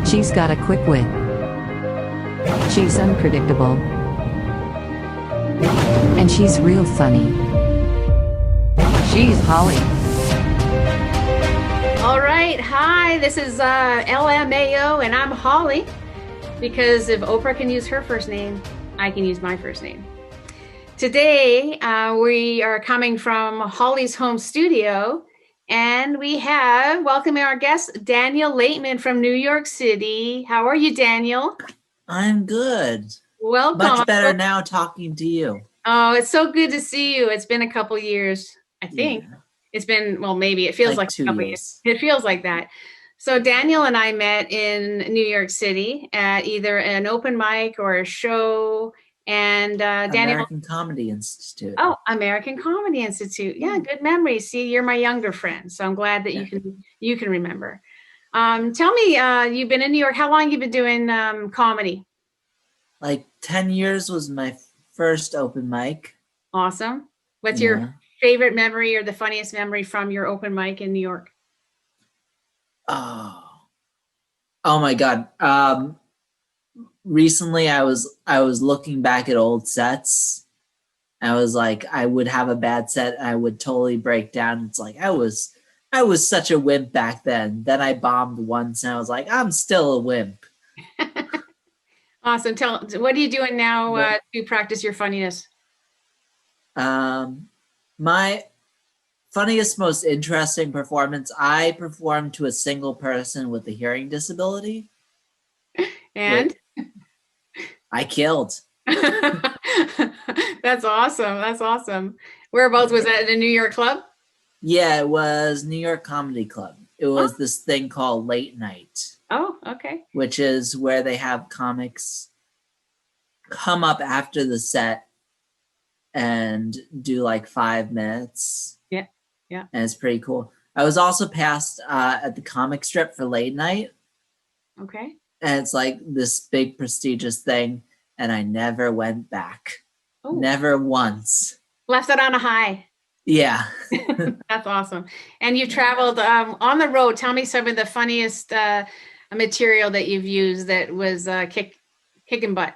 She's got a quick wit. She's unpredictable. And she's real funny. She's Holly. All right. Hi, this is LMAO, and I'm Holly. Because if Oprah can use her first name, I can use my first name. Today, we are coming from Holly's home studio, and we have welcoming our guest, Daniel Laitman from New York City. How are you, Daniel? I'm good. Welcome. Much better now talking to you. Oh, it's so good to see you. It's been a couple years, I think. Yeah. It's been, well, maybe it feels like 2 a couple years. years. It feels like that. So Daniel and I met in New York City at either an open mic or a show. And Daniel, American Comedy Institute. oh, American Comedy Institute. Yeah, good memory. See, you're my younger friend, so I'm glad that you can remember. Tell me, you've been in New York. How long you been doing comedy? Like 10 years was my first open mic. Awesome. What's your favorite memory or the funniest memory from your open mic in New York? Oh my God. Recently I was looking back at old sets. I was like, I would have a bad set and I would totally break down. It's like I was such a wimp back then. Then I bombed once and I was like, I'm still a wimp. Awesome. What are you doing now to practice your funniness? My funniest, most interesting performance, I performed to a single person with a hearing disability. And? I killed. That's awesome. That's awesome. Whereabouts was that, in a New York club? Yeah, it was New York Comedy Club. It was this thing called Late Night. Oh, okay. Which is where they have comics come up after the set and do like 5 minutes. Yeah, yeah. And it's pretty cool. I was also passed at the comic strip for Late Night. Okay. And it's like this big prestigious thing. And I never went back. Oh. Never once. Left it on a high. Yeah. That's awesome. And you traveled on the road. Tell me some of the funniest material that you've used that was kicking butt.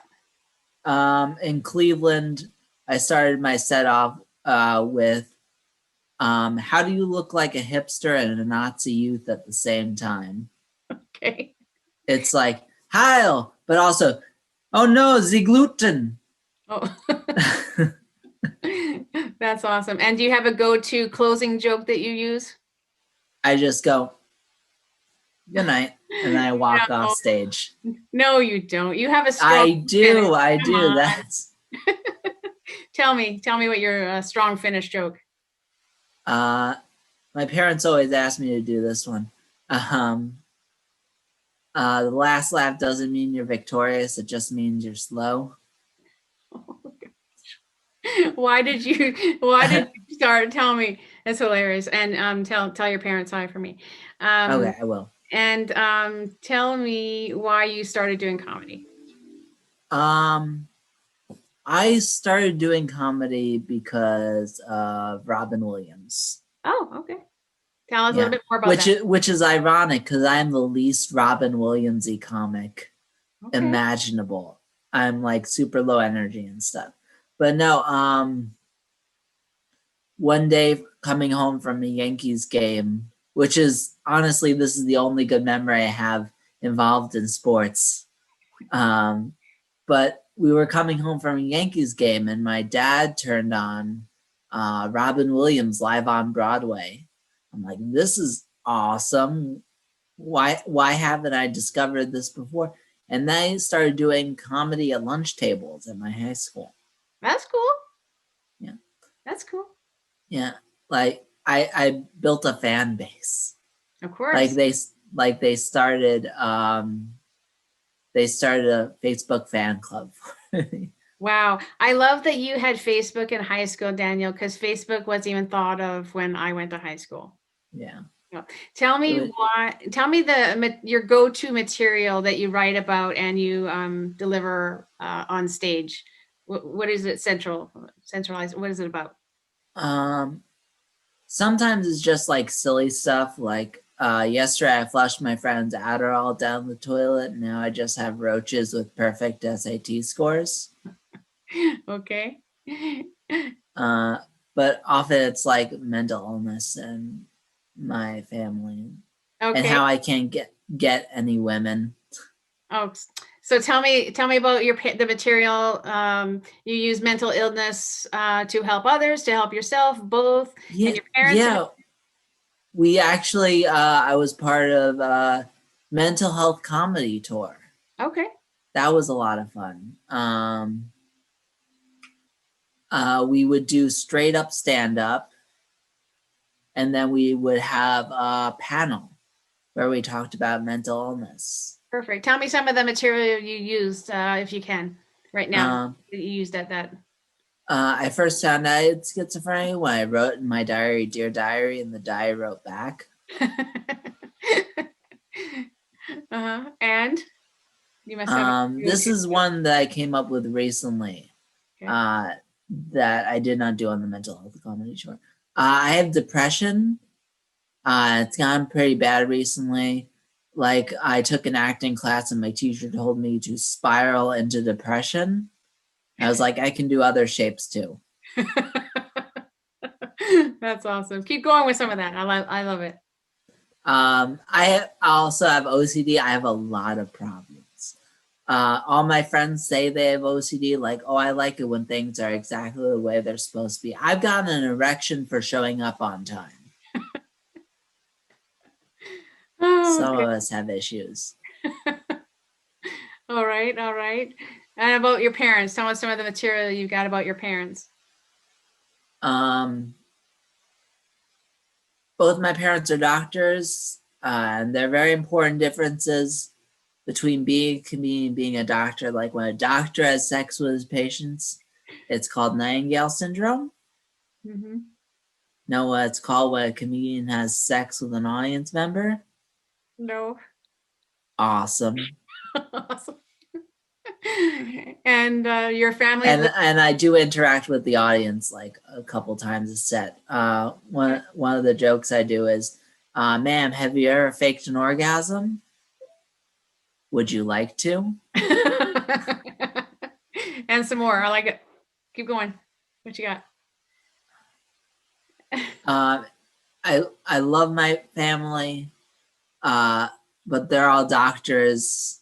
In Cleveland, I started my set off with how do you look like a hipster and a Nazi youth at the same time? Okay. It's like, Heil, but also, oh no, the gluten. Oh. That's awesome. And do you have a go-to closing joke that you use? I just go, good night, and I walk off stage. No, you don't. You have a strong I do. On. That's. Tell me what your strong finish joke. My parents always ask me to do this one. The last laugh doesn't mean you're victorious. It just means you're slow. Why did you start? Tell me. That's hilarious. And tell your parents hi for me. Okay, I will. And tell me why you started doing comedy. I started doing comedy because of Robin Williams. Oh, okay. Tell us a little bit more about that. Which is ironic because I'm the least Robin Williams-y comic imaginable. I'm like super low energy and stuff. But no, one day coming home from a Yankees game, which is honestly, this is the only good memory I have involved in sports. But we were coming home from a Yankees game and my dad turned on Robin Williams live on Broadway. I'm like, this is awesome. Why haven't I discovered this before? And then I started doing comedy at lunch tables at my high school. That's cool. Yeah. That's cool. Yeah. Like I built a fan base. Of course. Like they started a Facebook fan club. Wow. I love that you had Facebook in high school, Daniel, because Facebook wasn't even thought of when I went to high school. Yeah. Tell me your go-to material that you write about and you deliver on stage. What is it? Centralized? What is it about? Sometimes it's just like silly stuff, like yesterday I flushed my friend's Adderall down the toilet, and now I just have roaches with perfect SAT scores. Okay. But often it's like mental illness in my family, and Okay. how I can't get any women. Oh, so tell me about the material. You use mental illness to help others, to help yourself, both, and your parents. Yeah. We actually, I was part of a mental health comedy tour. Okay. That was a lot of fun. We would do straight up stand up, and then we would have a panel where we talked about mental illness. Perfect. Tell me some of the material you used, if you can, right now. That you used at that. I first found out I had schizophrenia when I wrote in my diary, "Dear Diary," and the diary wrote back. And you must have. This is one that I came up with recently. Okay. That I did not do on the mental health comedy tour. I have depression. It's gotten pretty bad recently. Like, I took an acting class and my teacher told me to spiral into depression. I was like, I can do other shapes too. That's awesome. Keep going with some of that. I love it. I also have OCD. I have a lot of problems. All my friends say they have OCD, like, oh, I like it when things are exactly the way they're supposed to be. I've gotten an erection for showing up on time. Some of us have issues. All right. And about your parents, tell us some of the material you've got about your parents. Both my parents are doctors, and there are very important differences between being a comedian and being a doctor. Like, when a doctor has sex with his patients, it's called Nightingale syndrome. Mm-hmm. Know what it's called when a comedian has sex with an audience member? No. Awesome. Awesome. And your family. And I do interact with the audience like a couple times a set. One of the jokes I do is, "Ma'am, have you ever faked an orgasm? Would you like to?" And some more. I like it. Keep going. What you got? I love my family, but they're all doctors,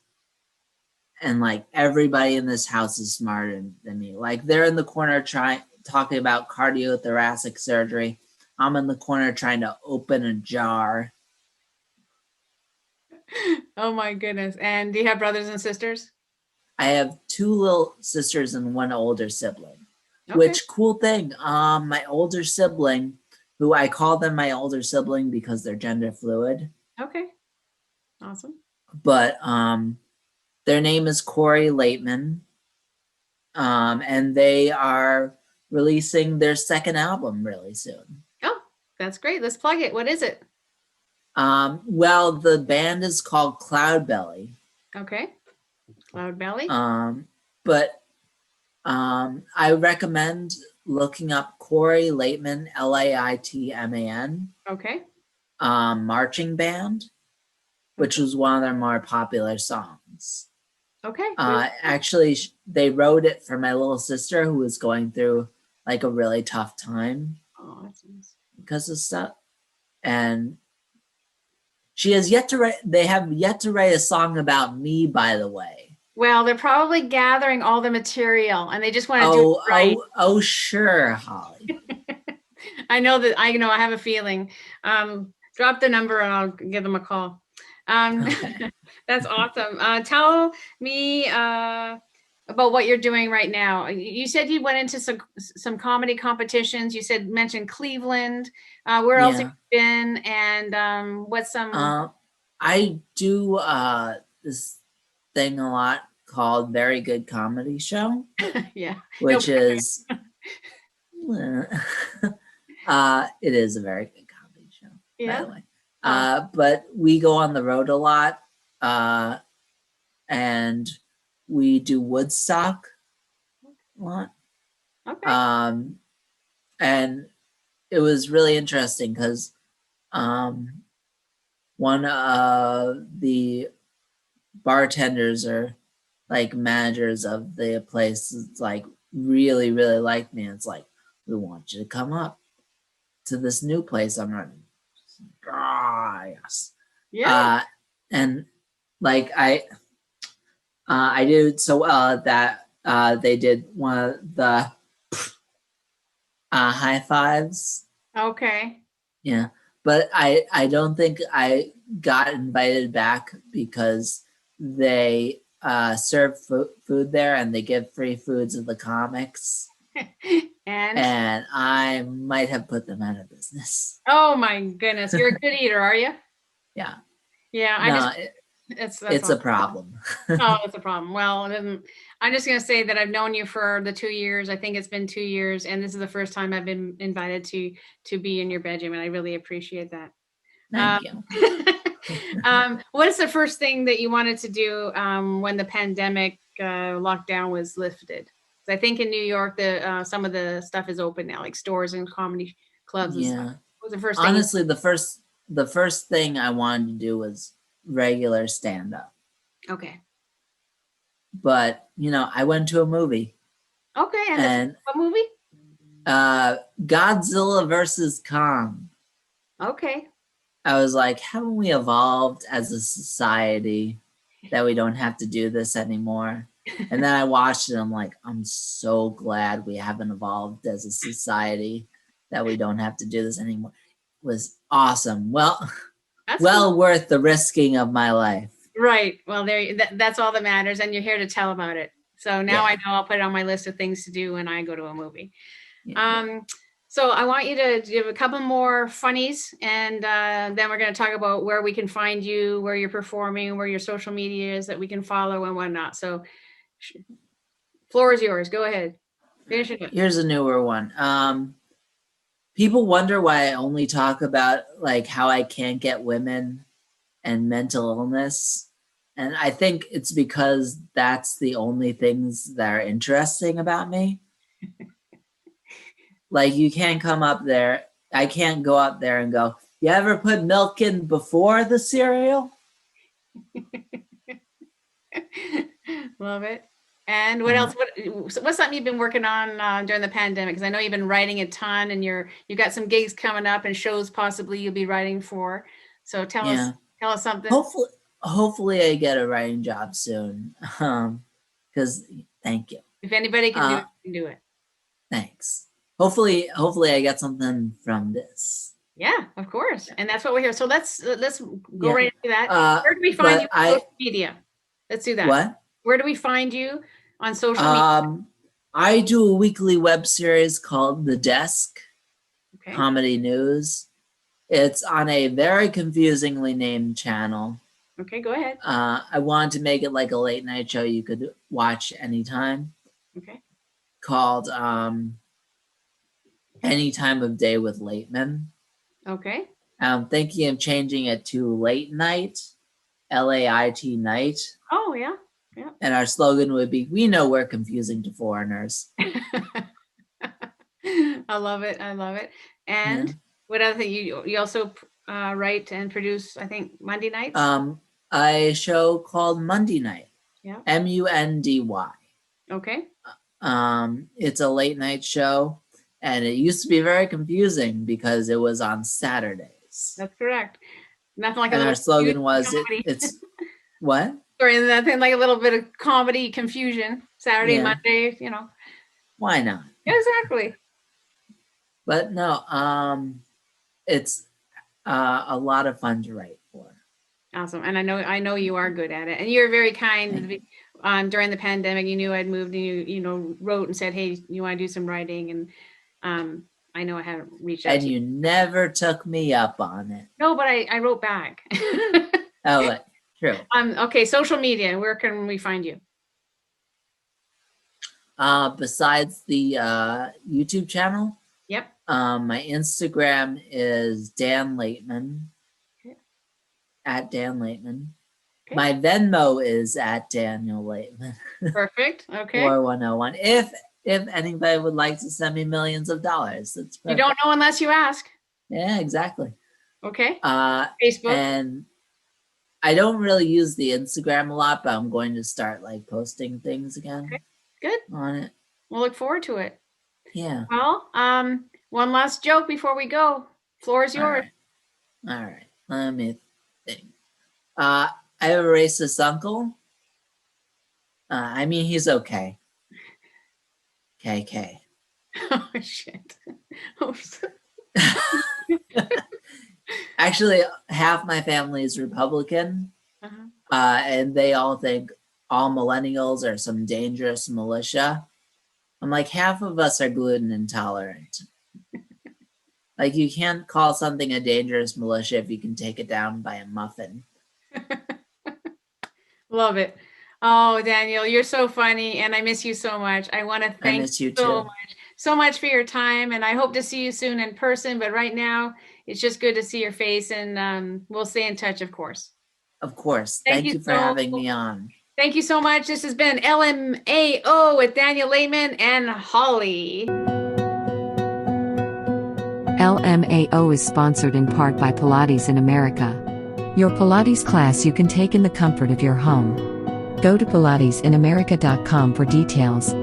and like everybody in this house is smarter than me. Like, they're in the corner talking about cardiothoracic surgery. I'm in the corner trying to open a jar. Oh my goodness. And do you have brothers and sisters? I have 2 little sisters and 1 older sibling. Okay. Which, cool thing, my older sibling, who I call them my older sibling because they're gender fluid. Okay. Awesome. But their name is Corey Laitman. And they are releasing their second album really soon. Oh, that's great. Let's plug it. What is it? Well, the band is called Cloudbelly. Okay. Cloudbelly. But I recommend looking up Corey Laitman, Laitman. Okay. Marching Band, which was one of their more popular songs. Okay. Actually, they wrote it for my little sister who was going through like a really tough time because of stuff. And she has yet to write, they have yet to write a song about me, by the way. Well, they're probably gathering all the material and they just want to do it right. Oh, sure, Holly. I know I have a feeling. Drop the number and I'll give them a call. Okay. That's awesome. Tell me about what you're doing right now. You said you went into some comedy competitions. You mentioned Cleveland. Where else have you been? And what's some? I do this thing a lot called Very Good Comedy Show. Yeah. Which is it is a very good comedy show, by the way. But we go on the road a lot, and we do Woodstock a lot. Okay. And it was really interesting because one of the bartenders or like managers of the place is like really, really like me. It's like, we want you to come up to this new place I'm running. Yes. Yeah. And like I did so well that they did one of the high fives. Okay. Yeah, but I don't think I got invited back because they serve food there and they give free foods of the comics, And and I might have put them out of business. oh my goodness, you're a good eater, are you? Yeah, Yeah, I no, just that's it's a problem. oh, that's a problem. Well, I'm just going to say that I've known you for the 2 years. I think it's been 2 years, and this is the first time I've been invited to be in your bedroom, and I really appreciate that. Thank you. What is the first thing that you wanted to do when the pandemic lockdown was lifted? 'Cause I think in New York, the some of the stuff is open now, like stores and comedy clubs and stuff. Yeah, What was the first thing? honestly, the first thing I wanted to do was regular stand up, Okay. but I went to a movie Okay, and and what movie? Godzilla versus Kong. Okay. I was like, haven't we evolved as a society that we don't have to do this anymore? And then I watched it. I'm like, I'm so glad we haven't evolved as a society that we don't have to do this anymore. It was awesome. Well, That's well cool. worth the risking of my life. Right. Well, that's all that matters, and you're here to tell about it. So now Yeah. I know I'll put it on my list of things to do when I go to a movie. Yeah. So I want you to give a couple more funnies, and then we're going to talk about where we can find you, where you're performing, where your social media is that we can follow and whatnot. So, floor is yours. Go ahead. Finish it up. Here's a newer one. People wonder why I only talk about like how I can't get women and mental illness. And I think it's because that's the only things that are interesting about me. Like you can't come up there. I can't go up there and go, you ever put milk in before the cereal? Love it. And what else? What's something you've been working on during the pandemic? Because I know you've been writing a ton, and you've got some gigs coming up and shows possibly you'll be writing for. So tell us something. Hopefully I get a writing job soon. Because thank you. If anybody can do it, you can do it. Thanks. Hopefully I get something from this. Yeah, of course. And that's what we're here. So let's go right into that. Where do we find you on social media? Let's do that. What? Where do we find you on social media? I do a weekly web series called The Desk, Okay. Comedy News. It's on a very confusingly named channel. Okay, go ahead. I wanted to make it like a late night show you could watch anytime. Okay. Called Any Time of Day with Laitman. Okay. I'm thinking of changing it to Late Night, LAIT Night. Oh, yeah. Yeah. And our slogan would be, we know we're confusing to foreigners. I love it. I love it. And what other thing? You also write and produce, I think, Monday nights? A show called Monday Night. Yeah. Mundy. Okay. It's a late night show, and it used to be very confusing because it was on Saturdays. That's correct. Nothing like and our slogan was it's what? Sorry, nothing like a little bit of comedy confusion. Saturday, Monday, Why not? Exactly. But no, it's a lot of fun to write for. Awesome. And I know you are good at it. And you're very kind. During the pandemic, you knew I'd moved, and you wrote and said, hey, you want to do some writing? And I know I haven't reached out. And you never took me up on it. No, but I wrote back. Oh, true. Okay, social media. Where can we find you? Besides the YouTube channel. Yep. My Instagram is Dan Laitman. Okay. At Dan Laitman. Okay. My Venmo is at Daniel Laitman. Perfect. Okay. 4101. If anybody would like to send me millions of dollars, that's perfect. You don't know unless you ask. Yeah, exactly. Okay. Uh, Facebook. and I don't really use the Instagram a lot, but I'm going to start like posting things again Okay. Good. on it. We'll look forward to it. Yeah. Well, one last joke before we go. Floor is All yours. right. All right. Let me think. I have a racist uncle. I mean, he's okay. KK. Oh shit. Oops. Actually, half my family is Republican, Uh-huh. and they all think all millennials are some dangerous militia. I'm like, half of us are gluten intolerant. Like, you can't call something a dangerous militia if you can take it down by a muffin. Love it. Oh, Daniel, you're so funny, and I miss you so much. I want to I thank miss you so too. much, so much for your time, and I hope to see you soon in person. But right now, it's just good to see your face, and we'll stay in touch, of course. Of course. Thank Thank you you for so, having me on. thank you so much. This has been LMAO with Daniel Laitman and Holly. LMAO is sponsored in part by Pilates in America. Your Pilates class you can take in the comfort of your home. Go to pilatesinamerica.com for details.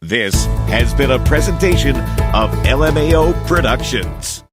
This has been a presentation of LMAO Productions.